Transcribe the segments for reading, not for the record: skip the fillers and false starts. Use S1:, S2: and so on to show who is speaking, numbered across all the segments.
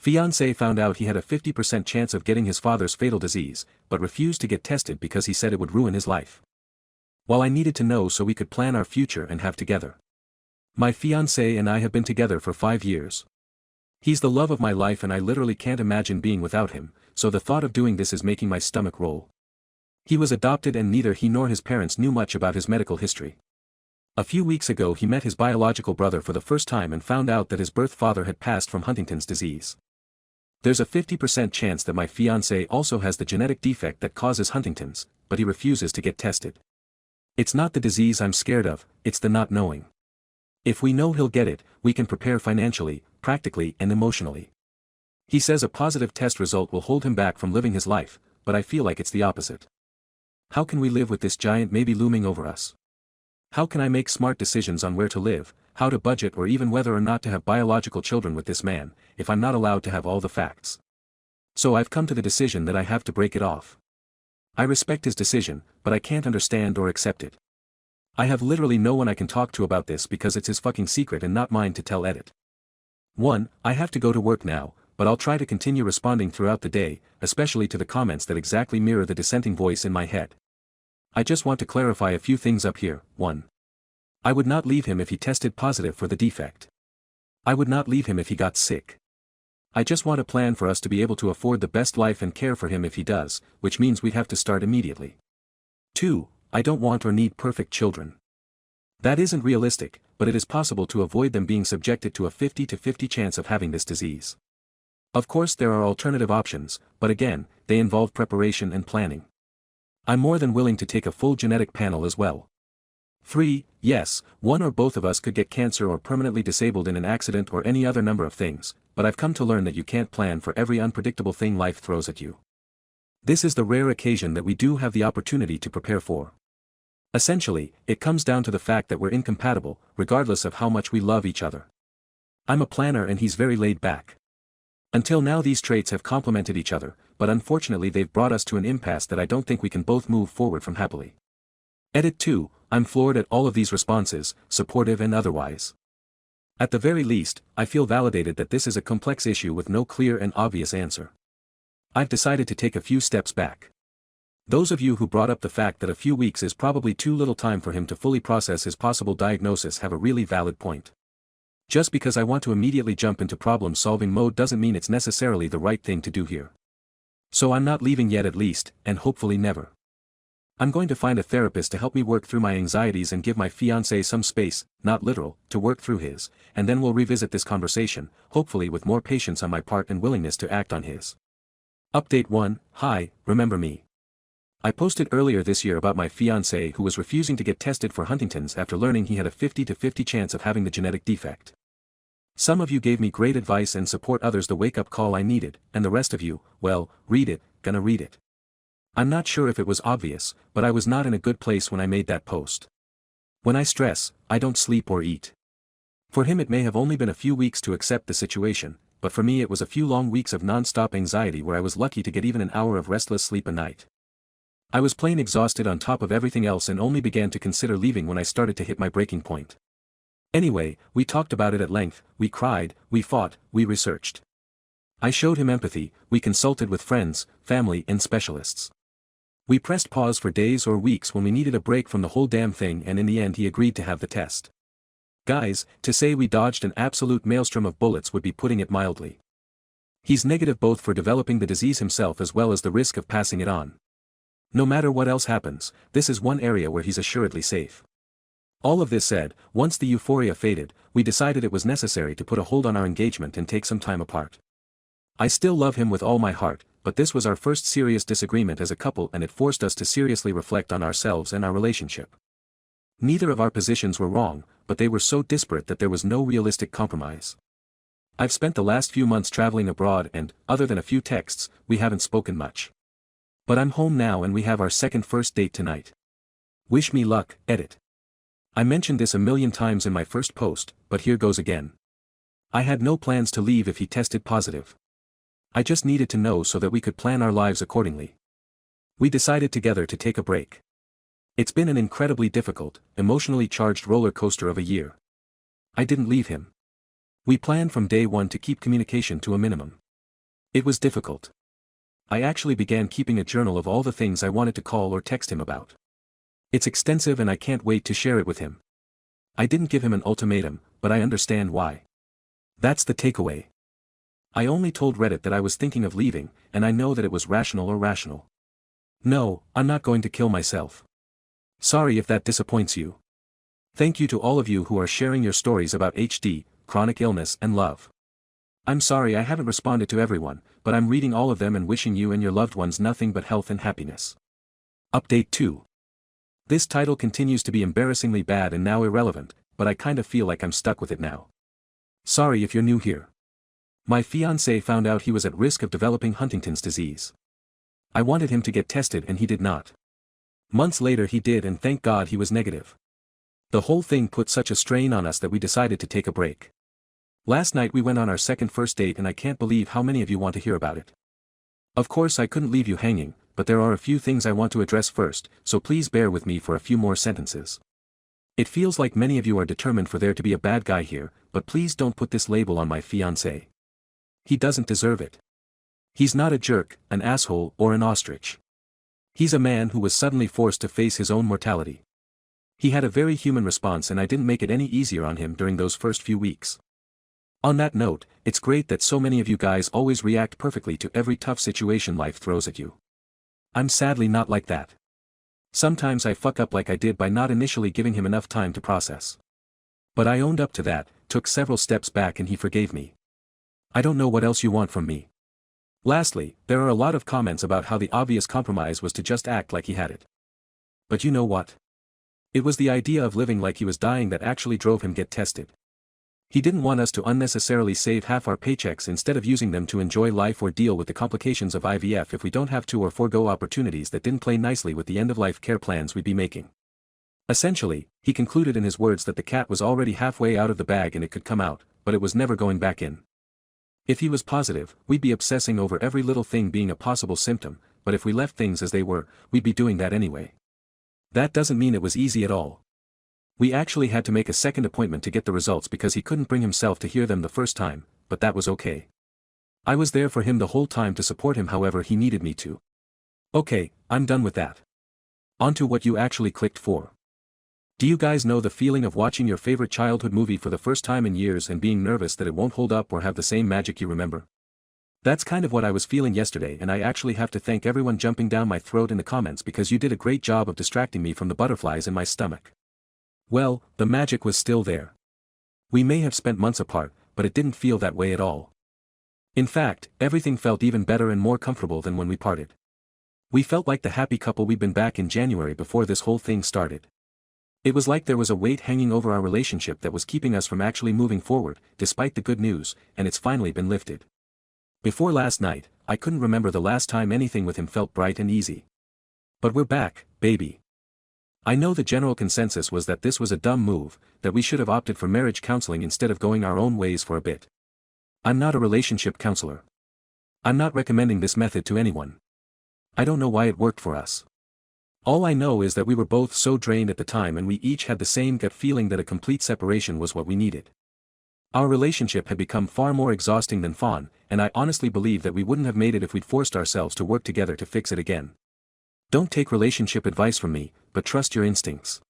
S1: Fiancé found out he had a 50% chance of getting his father's fatal disease, but refused to get tested because he said it would ruin his life. While I needed to know so we could plan our future and have together. My fiancé and I have been together for 5 years. He's the love of my life and I literally can't imagine being without him, so the thought of doing this is making my stomach roll. He was adopted and neither he nor his parents knew much about his medical history. A few weeks ago he met his biological brother for the first time and found out that his birth father had passed from Huntington's disease. There's a 50% chance that my fiancé also has the genetic defect that causes Huntington's, but he refuses to get tested. It's not the disease I'm scared of, it's the not knowing. If we know he'll get it, we can prepare financially, practically and emotionally. He says a positive test result will hold him back from living his life, but I feel like it's the opposite. How can we live with this giant maybe looming over us? How can I make smart decisions on where to live, how to budget or even whether or not to have biological children with this man, if I'm not allowed to have all the facts? So I've come to the decision that I have to break it off. I respect his decision, but I can't understand or accept it. I have literally no one I can talk to about this because it's his fucking secret and not mine to tell Edit. 1. I have to go to work now, but I'll try to continue responding throughout the day, especially to the comments that exactly mirror the dissenting voice in my head. I just want to clarify a few things up here. 1. I would not leave him if he tested positive for the defect. I would not leave him if he got sick. I just want a plan for us to be able to afford the best life and care for him if he does, which means we'd have to start immediately. 2. I don't want or need perfect children. That isn't realistic, but it is possible to avoid them being subjected to a 50-50 chance of having this disease. Of course there are alternative options, but again, they involve preparation and planning. I'm more than willing to take a full genetic panel as well. 3. Yes, one or both of us could get cancer or permanently disabled in an accident or any other number of things, but I've come to learn that you can't plan for every unpredictable thing life throws at you. This is the rare occasion that we do have the opportunity to prepare for. Essentially, it comes down to the fact that we're incompatible, regardless of how much we love each other. I'm a planner and he's very laid back. Until now these traits have complemented each other, but unfortunately they've brought us to an impasse that I don't think we can both move forward from happily. Edit 2, I'm floored at all of these responses, supportive and otherwise. At the very least, I feel validated that this is a complex issue with no clear and obvious answer. I've decided to take a few steps back. Those of you who brought up the fact that a few weeks is probably too little time for him to fully process his possible diagnosis have a really valid point. Just because I want to immediately jump into problem-solving mode doesn't mean it's necessarily the right thing to do here. So I'm not leaving yet at least, and hopefully never. I'm going to find a therapist to help me work through my anxieties and give my fiancé some space, not literal, to work through his, and then we'll revisit this conversation, hopefully with more patience on my part and willingness to act on his. Update 1, Hi, remember me. I posted earlier this year about my fiancé who was refusing to get tested for Huntington's after learning he had a 50-50 chance of having the genetic defect. Some of you gave me great advice and support, others the wake-up call I needed, and the rest of you, well, read it, gonna read it. I'm not sure if it was obvious, but I was not in a good place when I made that post. When I stress, I don't sleep or eat. For him it may have only been a few weeks to accept the situation, but for me it was a few long weeks of non-stop anxiety where I was lucky to get even an hour of restless sleep a night. I was plain exhausted on top of everything else and only began to consider leaving when I started to hit my breaking point. Anyway, we talked about it at length, we cried, we fought, we researched. I showed him empathy, we consulted with friends, family and specialists. We pressed pause for days or weeks when we needed a break from the whole damn thing, and in the end he agreed to have the test. Guys, to say we dodged an absolute maelstrom of bullets would be putting it mildly. He's negative both for developing the disease himself as well as the risk of passing it on. No matter what else happens, this is one area where he's assuredly safe. All of this said, once the euphoria faded, we decided it was necessary to put a hold on our engagement and take some time apart. I still love him with all my heart, but this was our first serious disagreement as a couple and it forced us to seriously reflect on ourselves and our relationship. Neither of our positions were wrong, but they were so disparate that there was no realistic compromise. I've spent the last few months traveling abroad and, other than a few texts, we haven't spoken much. But I'm home now and we have our second first date tonight. Wish me luck, Edit. I mentioned this a million times in my first post, but here goes again. I had no plans to leave if he tested positive. I just needed to know so that we could plan our lives accordingly. We decided together to take a break. It's been an incredibly difficult, emotionally charged roller coaster of a year. I didn't leave him. We planned from day one to keep communication to a minimum. It was difficult. I actually began keeping a journal of all the things I wanted to call or text him about. It's extensive and I can't wait to share it with him. I didn't give him an ultimatum, but I understand why. That's the takeaway. I only told Reddit that I was thinking of leaving, and I know that it was rational or rational. No, I'm not going to kill myself. Sorry if that disappoints you. Thank you to all of you who are sharing your stories about HD, chronic illness and love. I'm sorry I haven't responded to everyone, but I'm reading all of them and wishing you and your loved ones nothing but health and happiness. Update 2. This title continues to be embarrassingly bad and now irrelevant, but I kind of feel like I'm stuck with it now. Sorry if you're new here. My fiancé found out he was at risk of developing Huntington's disease. I wanted him to get tested and he did not. Months later he did and thank God he was negative. The whole thing put such a strain on us that we decided to take a break. Last night we went on our second first date and I can't believe how many of you want to hear about it. Of course I couldn't leave you hanging, but there are a few things I want to address first, so please bear with me for a few more sentences. It feels like many of you are determined for there to be a bad guy here, but please don't put this label on my fiancé. He doesn't deserve it. He's not a jerk, an asshole, or an ostrich. He's a man who was suddenly forced to face his own mortality. He had a very human response and I didn't make it any easier on him during those first few weeks. On that note, it's great that so many of you guys always react perfectly to every tough situation life throws at you. I'm sadly not like that. Sometimes I fuck up like I did by not initially giving him enough time to process. But I owned up to that, took several steps back and he forgave me. I don't know what else you want from me. Lastly, there are a lot of comments about how the obvious compromise was to just act like he had it. But you know what? It was the idea of living like he was dying that actually drove him get tested. He didn't want us to unnecessarily save half our paychecks instead of using them to enjoy life or deal with the complications of IVF if we don't have to or forego opportunities that didn't play nicely with the end-of-life care plans we'd be making. Essentially, he concluded in his words that the cat was already halfway out of the bag and it could come out, but it was never going back in. If he was positive, we'd be obsessing over every little thing being a possible symptom, but if we left things as they were, we'd be doing that anyway. That doesn't mean it was easy at all. We actually had to make a second appointment to get the results because he couldn't bring himself to hear them the first time, but that was okay. I was there for him the whole time to support him however he needed me to. Okay, I'm done with that. On to what you actually clicked for. Do you guys know the feeling of watching your favorite childhood movie for the first time in years and being nervous that it won't hold up or have the same magic you remember? That's kind of what I was feeling yesterday and I actually have to thank everyone jumping down my throat in the comments because you did a great job of distracting me from the butterflies in my stomach. Well, the magic was still there. We may have spent months apart, but it didn't feel that way at all. In fact, everything felt even better and more comfortable than when we parted. We felt like the happy couple we'd been back in January before this whole thing started. It was like there was a weight hanging over our relationship that was keeping us from actually moving forward, despite the good news, and it's finally been lifted. Before last night, I couldn't remember the last time anything with him felt bright and easy. But we're back, baby. I know the general consensus was that this was a dumb move, that we should have opted for marriage counseling instead of going our own ways for a bit. I'm not a relationship counselor. I'm not recommending this method to anyone. I don't know why it worked for us. All I know is that we were both so drained at the time and we each had the same gut feeling that a complete separation was what we needed. Our relationship had become far more exhausting than fun, and I honestly believe that we wouldn't have made it if we'd forced ourselves to work together to fix it again. Don't take relationship advice from me, but trust your instincts.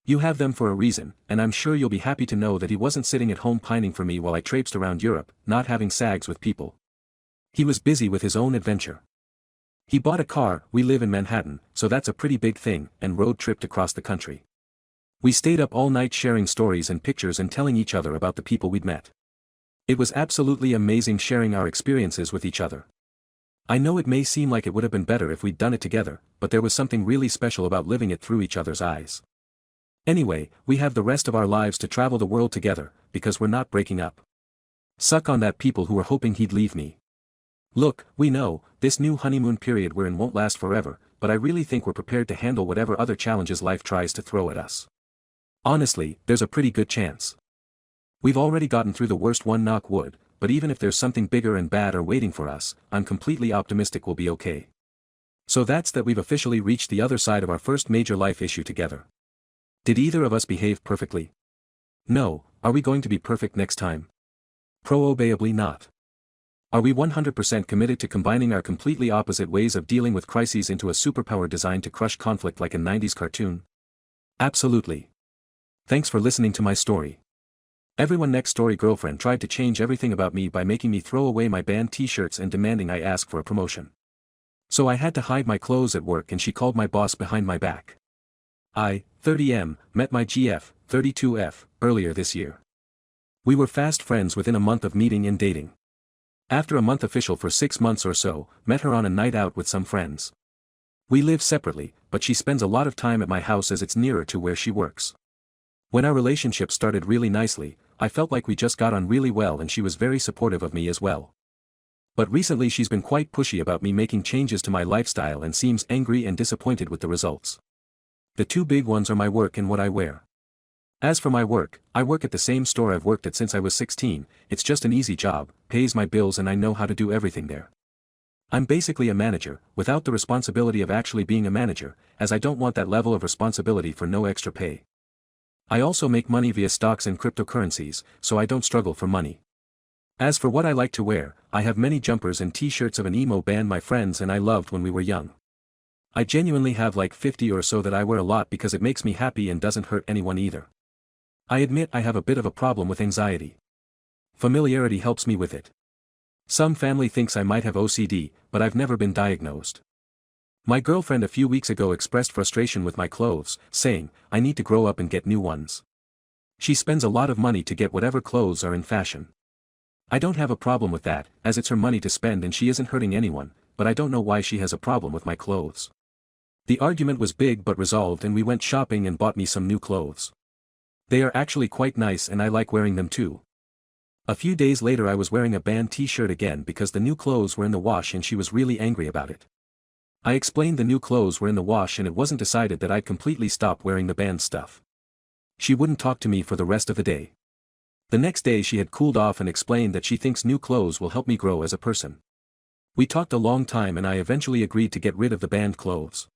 S1: You have them for a reason, and I'm sure you'll be happy to know that he wasn't sitting at home pining for me while I traipsed around Europe, not having sags with people. He was busy with his own adventure. He bought a car, we live in Manhattan, so that's a pretty big thing, and road tripped across the country. We stayed up all night sharing stories and pictures and telling each other about the people we'd met. It was absolutely amazing sharing our experiences with each other. I know it may seem like it would have been better if we'd done it together, but there was something really special about living it through each other's eyes. Anyway, we have the rest of our lives to travel the world together, because we're not breaking up. Suck on that people who were hoping he'd leave me. Look, we know, this new honeymoon period we're in won't last forever, but I really think we're prepared to handle whatever other challenges life tries to throw at us. Honestly, there's a pretty good chance. We've already gotten through the worst one, knock wood, but even if there's something bigger and badder waiting for us, I'm completely optimistic we'll be okay. So that's that we've officially reached the other side of our first major life issue together. Did either of us behave perfectly? No. Are we going to be perfect next time? Probably not. Are we 100% committed to combining our completely opposite ways of dealing with crises into a superpower designed to crush conflict like a 90s cartoon? Absolutely. Thanks for listening to my story. Everyone next story girlfriend tried to change everything about me by making me throw away my band t-shirts and demanding I ask for a promotion. So I had to hide my clothes at work and she called my boss behind my back. I, 30M, met my GF, 32F, earlier this year. We were fast friends within a month of meeting and dating. After a month official for 6 months or so, met her on a night out with some friends. We live separately, but she spends a lot of time at my house as it's nearer to where she works. When our relationship started really nicely, I felt like we just got on really well and she was very supportive of me as well. But recently she's been quite pushy about me making changes to my lifestyle and seems angry and disappointed with the results. The two big ones are my work and what I wear. As for my work, I work at the same store I've worked at since I was 16, it's just an easy job, pays my bills and I know how to do everything there. I'm basically a manager, without the responsibility of actually being a manager, as I don't want that level of responsibility for no extra pay. I also make money via stocks and cryptocurrencies, so I don't struggle for money. As for what I like to wear, I have many jumpers and t-shirts of an emo band my friends and I loved when we were young. I genuinely have like 50 or so that I wear a lot because it makes me happy and doesn't hurt anyone either. I admit I have a bit of a problem with anxiety. Familiarity helps me with it. Some family thinks I might have OCD, but I've never been diagnosed. My girlfriend a few weeks ago expressed frustration with my clothes, saying, I need to grow up and get new ones. She spends a lot of money to get whatever clothes are in fashion. I don't have a problem with that, as it's her money to spend and she isn't hurting anyone, but I don't know why she has a problem with my clothes. The argument was big but resolved and we went shopping and bought me some new clothes. They are actually quite nice and I like wearing them too. A few days later I was wearing a band t-shirt again because the new clothes were in the wash and she was really angry about it. I explained the new clothes were in the wash and it wasn't decided that I'd completely stop wearing the band stuff. She wouldn't talk to me for the rest of the day. The next day she had cooled off and explained that she thinks new clothes will help me grow as a person. We talked a long time and I eventually agreed to get rid of the band clothes.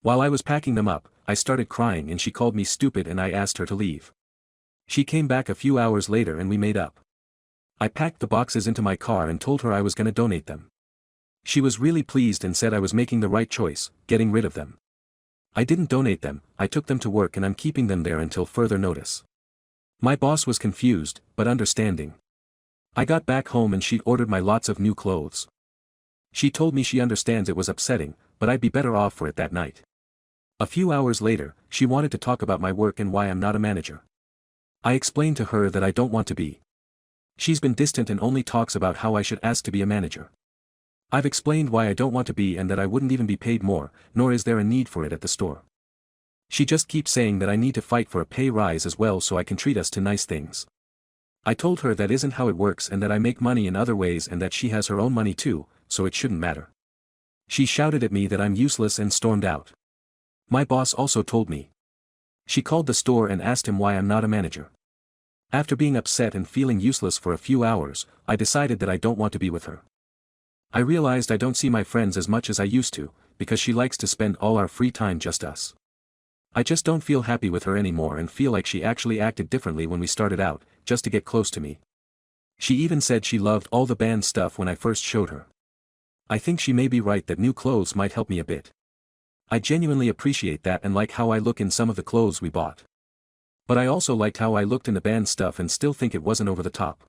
S1: While I was packing them up, I started crying and she called me stupid and I asked her to leave. She came back a few hours later and we made up. I packed the boxes into my car and told her I was gonna donate them. She was really pleased and said I was making the right choice, getting rid of them. I didn't donate them, I took them to work and I'm keeping them there until further notice. My boss was confused, but understanding. I got back home and she ordered my lots of new clothes. She told me she understands it was upsetting, but I'd be better off for it that night. A few hours later, she wanted to talk about my work and why I'm not a manager. I explained to her that I don't want to be. She's been distant and only talks about how I should ask to be a manager. I've explained why I don't want to be and that I wouldn't even be paid more, nor is there a need for it at the store. She just keeps saying that I need to fight for a pay rise as well so I can treat us to nice things. I told her that isn't how it works and that I make money in other ways and that she has her own money too, so it shouldn't matter. She shouted at me that I'm useless and stormed out. My boss also told me. She called the store and asked him why I'm not a manager. After being upset and feeling useless for a few hours, I decided that I don't want to be with her. I realized I don't see my friends as much as I used to, because she likes to spend all our free time just us. I just don't feel happy with her anymore and feel like she actually acted differently when we started out, just to get close to me. She even said she loved all the band stuff when I first showed her. I think she may be right that new clothes might help me a bit. I genuinely appreciate that and like how I look in some of the clothes we bought. But I also liked how I looked in the band stuff and still think it wasn't over the top.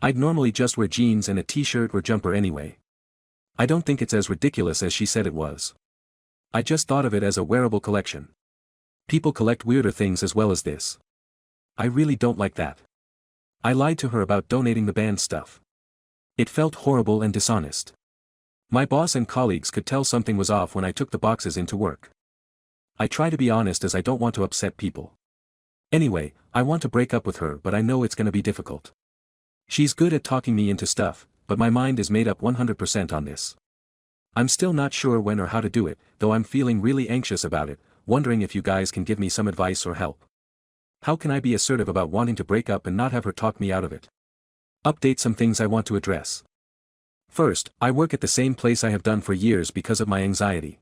S1: I'd normally just wear jeans and a t-shirt or jumper anyway. I don't think it's as ridiculous as she said it was. I just thought of it as a wearable collection. People collect weirder things as well as this. I really don't like that. I lied to her about donating the band stuff. It felt horrible and dishonest. My boss and colleagues could tell something was off when I took the boxes into work. I try to be honest as I don't want to upset people. Anyway, I want to break up with her but I know it's gonna be difficult. She's good at talking me into stuff, but my mind is made up 100% on this. I'm still not sure when or how to do it, though I'm feeling really anxious about it, wondering if you guys can give me some advice or help. How can I be assertive about wanting to break up and not have her talk me out of it? Update some things I want to address. First, I work at the same place I have done for years because of my anxiety.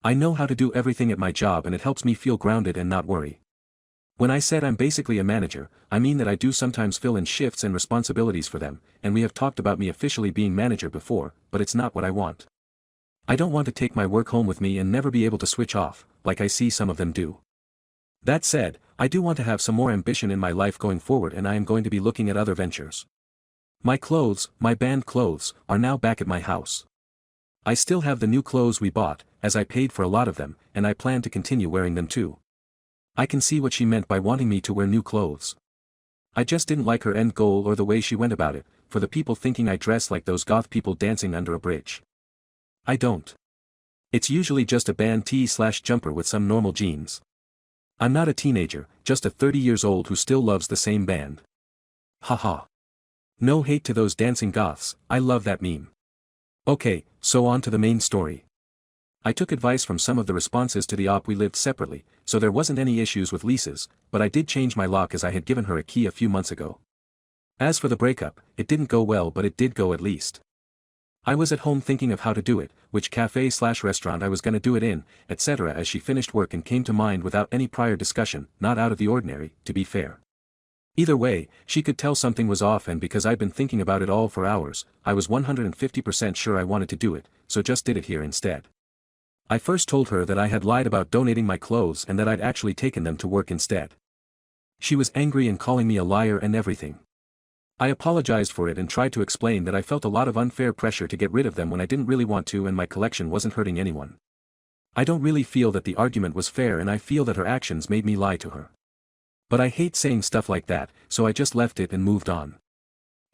S1: I know how to do everything at my job and it helps me feel grounded and not worry. When I said I'm basically a manager, I mean that I do sometimes fill in shifts and responsibilities for them, and we have talked about me officially being manager before, but it's not what I want. I don't want to take my work home with me and never be able to switch off, like I see some of them do. That said, I do want to have some more ambition in my life going forward, and I am going to be looking at other ventures. My clothes, my band clothes, are now back at my house. I still have the new clothes we bought, as I paid for a lot of them, and I plan to continue wearing them too. I can see what she meant by wanting me to wear new clothes. I just didn't like her end goal or the way she went about it, for the people thinking I dress like those goth people dancing under a bridge. I don't. It's usually just a band tee/jumper with some normal jeans. I'm not a teenager, just a 30 years old who still loves the same band. Haha. No hate to those dancing goths, I love that meme. Okay, so on to the main story. I took advice from some of the responses to the op. We lived separately, so there wasn't any issues with leases, but I did change my lock as I had given her a key a few months ago. As for the breakup, it didn't go well, but it did go at least. I was at home thinking of how to do it, which cafe/restaurant I was gonna do it in, etc. as she finished work and came to mind without any prior discussion, not out of the ordinary, to be fair. Either way, she could tell something was off, and because I'd been thinking about it all for hours, I was 150% sure I wanted to do it, so just did it here instead. I first told her that I had lied about donating my clothes and that I'd actually taken them to work instead. She was angry and calling me a liar and everything. I apologized for it and tried to explain that I felt a lot of unfair pressure to get rid of them when I didn't really want to, and my collection wasn't hurting anyone. I don't really feel that the argument was fair, and I feel that her actions made me lie to her. But I hate saying stuff like that, so I just left it and moved on.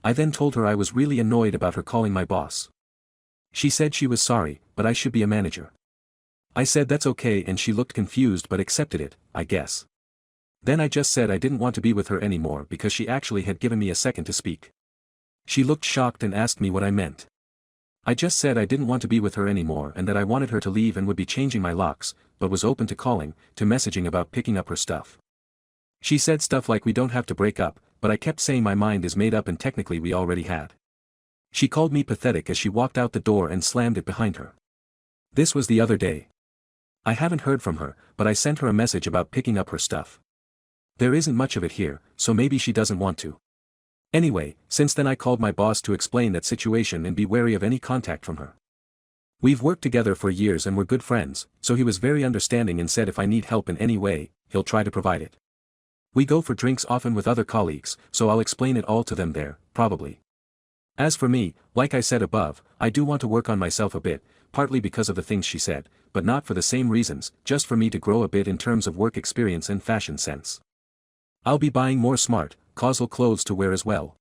S1: I then told her I was really annoyed about her calling my boss. She said she was sorry, but I should be a manager. I said that's okay, and she looked confused but accepted it, I guess. Then I just said I didn't want to be with her anymore because she actually had given me a second to speak. She looked shocked and asked me what I meant. I just said I didn't want to be with her anymore and that I wanted her to leave and would be changing my locks, but was open to calling, to messaging about picking up her stuff. She said stuff like we don't have to break up, but I kept saying my mind is made up and technically we already had. She called me pathetic as she walked out the door and slammed it behind her. This was the other day. I haven't heard from her, but I sent her a message about picking up her stuff. There isn't much of it here, so maybe she doesn't want to. Anyway, since then I called my boss to explain that situation and be wary of any contact from her. We've worked together for years and we're good friends, so he was very understanding and said if I need help in any way, he'll try to provide it. We go for drinks often with other colleagues, so I'll explain it all to them there, probably. As for me, like I said above, I do want to work on myself a bit, partly because of the things she said, but not for the same reasons, just for me to grow a bit in terms of work experience and fashion sense. I'll be buying more smart, casual clothes to wear as well.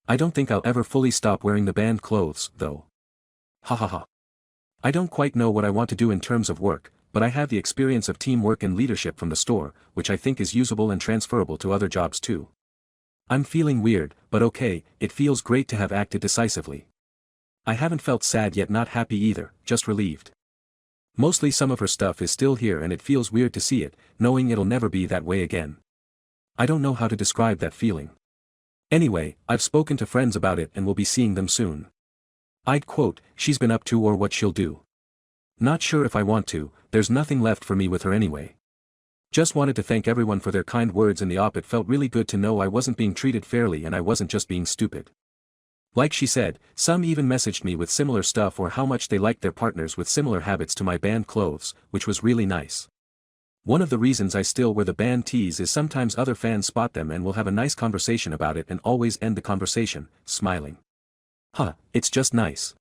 S1: I don't think I'll ever fully stop wearing the band clothes, though. Hahaha. I don't quite know what I want to do in terms of work, but I have the experience of teamwork and leadership from the store, which I think is usable and transferable to other jobs too. I'm feeling weird, but okay, it feels great to have acted decisively. I haven't felt sad yet, not happy either, just relieved. Mostly some of her stuff is still here and it feels weird to see it, knowing it'll never be that way again. I don't know how to describe that feeling. Anyway, I've spoken to friends about it and will be seeing them soon. I'd quote, she's been up to or what she'll do. Not sure if I want to, there's nothing left for me with her anyway. Just wanted to thank everyone for their kind words in the op. It felt really good to know I wasn't being treated fairly and I wasn't just being stupid. Like she said, some even messaged me with similar stuff or how much they liked their partners with similar habits to my band clothes, which was really nice. One of the reasons I still wear the band tees is sometimes other fans spot them and will have a nice conversation about it and always end the conversation, smiling. Huh, it's just nice.